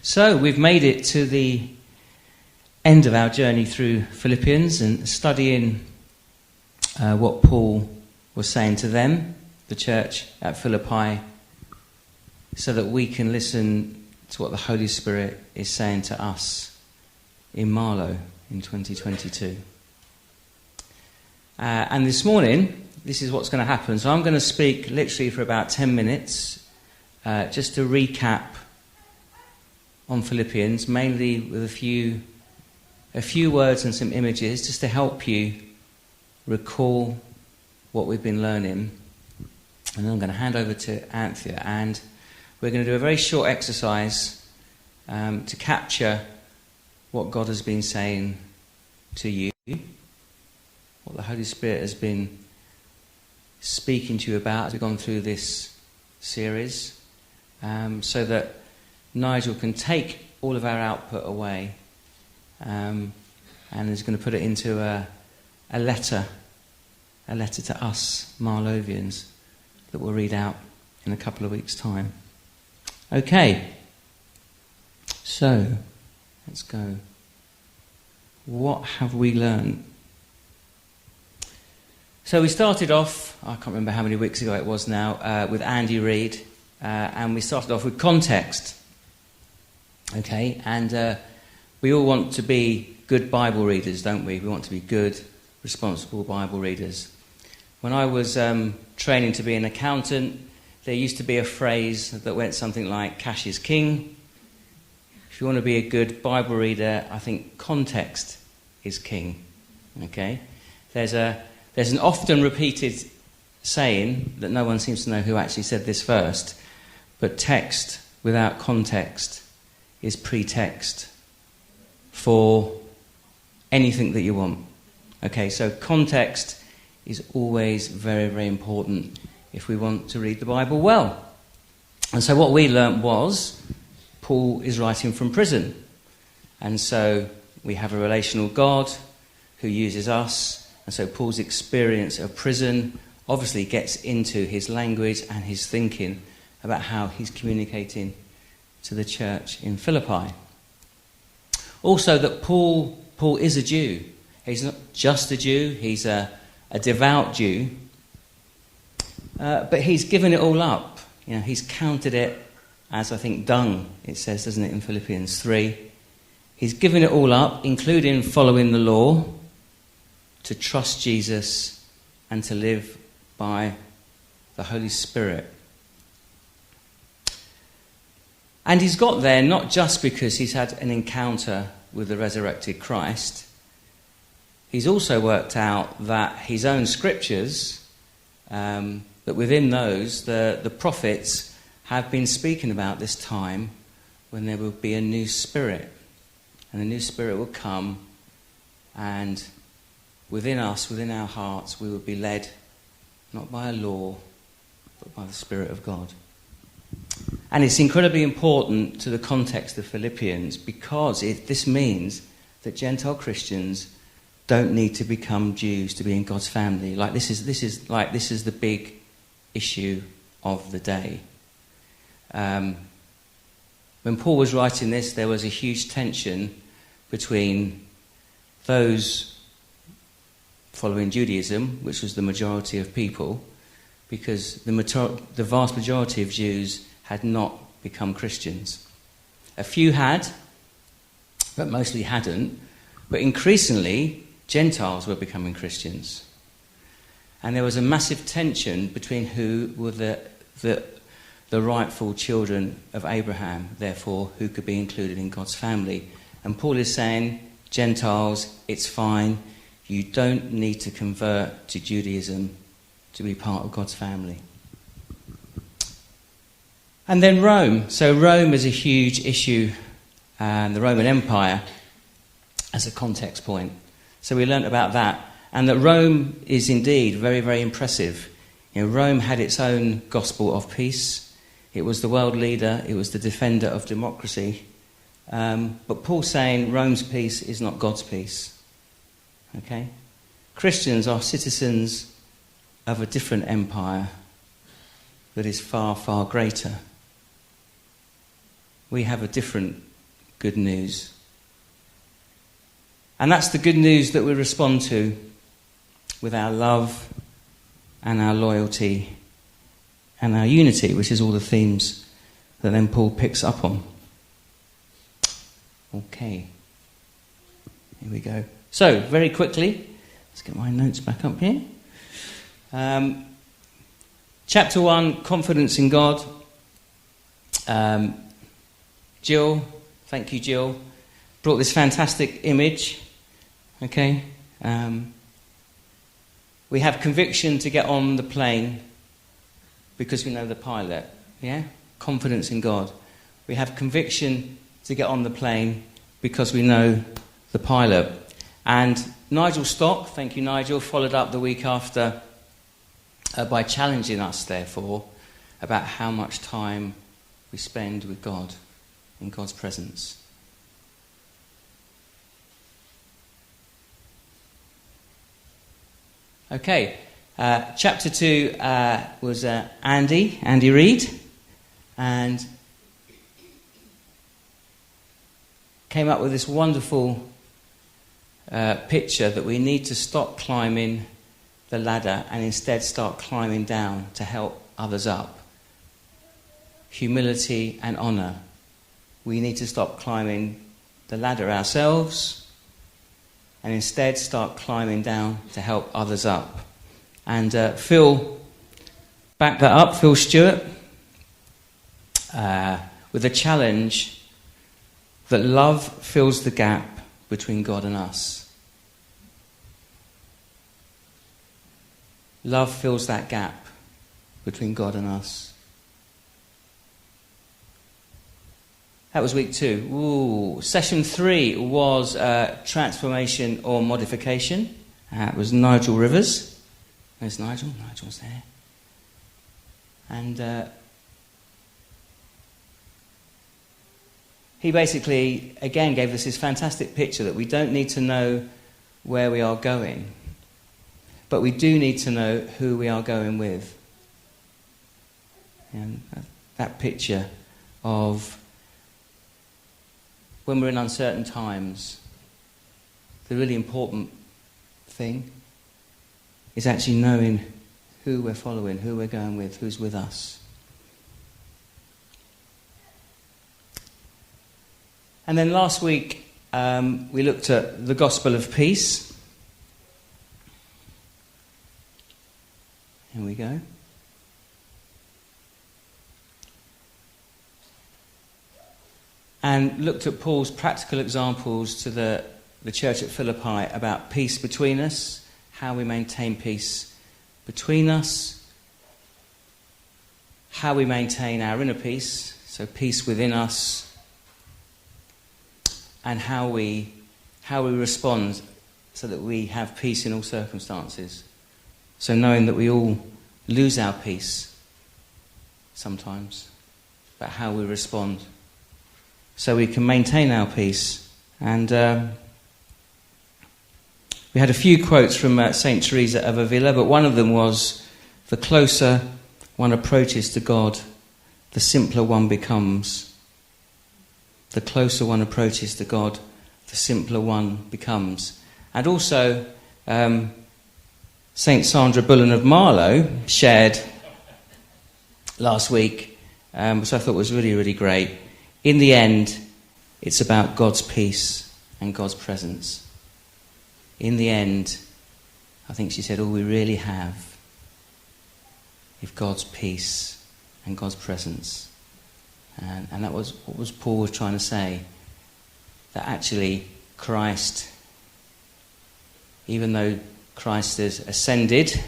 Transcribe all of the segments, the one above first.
So we've made it to the end of our journey through Philippians and studying what Paul was saying to them, the church at Philippi, so that we can listen to what the Holy Spirit is saying to us in Marlow in 2022. And this morning, this is what's going to happen. So I'm going to speak literally for about 10 minutes, just to recap on Philippians, mainly with a few words and some images, just to help you recall what we've been learning. And then I'm going to hand over to Anthea, and we're going to do a very short exercise to capture what God has been saying to you, what the Holy Spirit has been speaking to you about as we've gone through this series, so that Nigel can take all of our output away and is going to put it into a letter to us, Marlovians, that we'll read out in a couple of weeks' time. Okay, so let's go. What have we learned? So we started off, I can't remember how many weeks ago it was now, with Andy Reid, and we started off with context. Okay, and we all want to be good Bible readers, don't we? We want to be good, responsible Bible readers. When I was training to be an accountant, there used to be a phrase that went something like, cash is king. If you want to be a good Bible reader, I think context is king. Okay? There's an often repeated saying that no one seems to know who actually said this first, but text without context is pretext for anything that you want. Okay, so context is always very, very important if we want to read the Bible well. And so what we learnt was Paul is writing from prison. And so we have a relational God who uses us. And so Paul's experience of prison obviously gets into his language and his thinking about how he's communicating to the church in Philippi. Also that Paul is a Jew. He's not just a Jew, he's a devout Jew. But he's given it all up. You know, he's counted it as, I think, dung, it says, doesn't it, in Philippians 3. He's given it all up, including following the law, to trust Jesus and to live by the Holy Spirit. And he's got there not just because he's had an encounter with the resurrected Christ. He's also worked out that his own scriptures, that within those, the prophets have been speaking about this time when there will be a new spirit. And the new spirit will come, and within us, within our hearts, we will be led not by a law, but by the Spirit of God. And it's incredibly important to the context of Philippians because this means that Gentile Christians don't need to become Jews to be in God's family. Like this is the big issue of the day. When Paul was writing this, there was a huge tension between those following Judaism, which was the majority of people, because the vast majority of Jews had not become Christians. A few had, but mostly hadn't. But increasingly, Gentiles were becoming Christians. And there was a massive tension between who were the rightful children of Abraham, therefore, who could be included in God's family. And Paul is saying, Gentiles, it's fine. You don't need to convert to Judaism to be part of God's family. And then Rome. So Rome is a huge issue, and the Roman Empire as a context point. So we learnt about that, and that Rome is indeed very, very impressive. You know, Rome had its own gospel of peace. It was the world leader. It was the defender of democracy. But Paul's saying Rome's peace is not God's peace. Okay? Christians are citizens of a different empire that is far, far greater. We have a different good news. And that's the good news that we respond to with our love and our loyalty and our unity, which is all the themes that then Paul picks up on. Okay. Here we go. So, very quickly, let's get my notes back up here. Chapter 1, confidence in God. Jill, thank you, Jill, brought this fantastic image. Okay. We have conviction to get on the plane because we know the pilot. Yeah? Confidence in God. We have conviction to get on the plane because we know the pilot. And Nigel Stock, thank you Nigel, followed up the week after by challenging us, therefore, about how much time we spend with God, in God's presence. Okay, chapter 2 was Andy Reid, and came up with this wonderful picture that we need to stop climbing the ladder and instead start climbing down to help others up. Humility and honour. We need to stop climbing the ladder ourselves and instead start climbing down to help others up. And Phil backed that up, Phil Stewart, with a challenge that love fills the gap between God and us. Love fills that gap between God and us. That was week 2. Ooh. Session 3 was transformation or modification. It was Nigel Rivers. There's Nigel. Nigel's there. And he basically, again, gave us this fantastic picture that we don't need to know where we are going, but we do need to know who we are going with. And that picture of when we're in uncertain times, the really important thing is actually knowing who we're following, who we're going with, who's with us. And then last week, we looked at the gospel of peace. Here we go. And looked at Paul's practical examples to the church at Philippi about peace between us, how we maintain peace between us, how we maintain our inner peace, so peace within us, and how we respond so that we have peace in all circumstances. So knowing that we all lose our peace sometimes, but how we respond so we can maintain our peace. And we had a few quotes from St. Teresa of Avila, but one of them was, the closer one approaches to God, the simpler one becomes. The closer one approaches to God, the simpler one becomes. And also, St. Sandra Bullen of Marlow shared last week, which I thought was really, really great. In the end, it's about God's peace and God's presence. In the end, I think she said, all we really have is God's peace and God's presence. And that was what Paul was trying to say. That actually Christ, even though Christ is ascended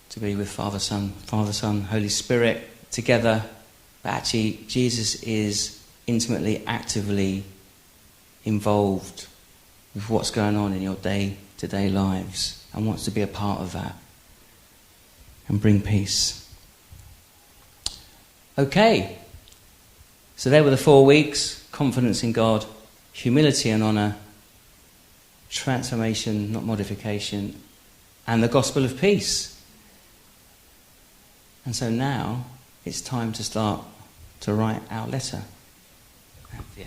to be with Father, Son, Holy Spirit together, but actually Jesus is intimately, actively involved with what's going on in your day-to-day lives and wants to be a part of that and bring peace. Okay, so there were the 4 weeks: confidence in God, humility and honour, transformation, not modification, and the gospel of peace. And so now it's time to start to write our letter. Yeah.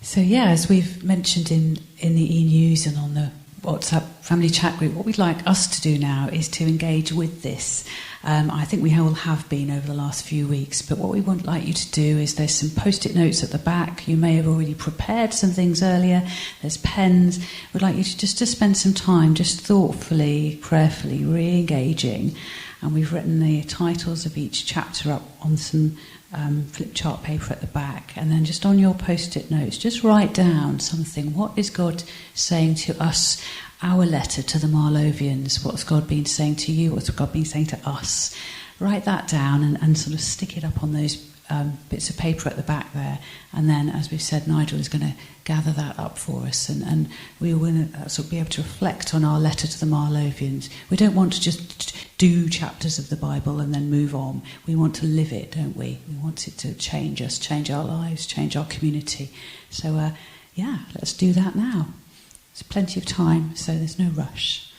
So as we've mentioned in the e-news and on the WhatsApp family chat group, what we'd like us to do now is to engage with this. I think we all have been over the last few weeks, but what we would like you to do is there's some post-it notes at the back. You may have already prepared some things earlier. There's pens. We'd like you to just to spend some time just thoughtfully, prayerfully re-engaging. And we've written the titles of each chapter up on some flip chart paper at the back, and then just on your post-it notes, just write down something. What is God saying to us? Our letter to the Marlovians. What's God been saying to you? What's God been saying to us? Write that down and sort of stick it up on those bits of paper at the back there. And then, as we've said, Nigel is going to gather that up for us, and we will sort of be able to reflect on our letter to the Marlovians. We don't want to just do chapters of the Bible and then move on. We want to live it, don't we? We want it to change us, change our lives, change our community. So, let's do that now. There's plenty of time, so there's no rush.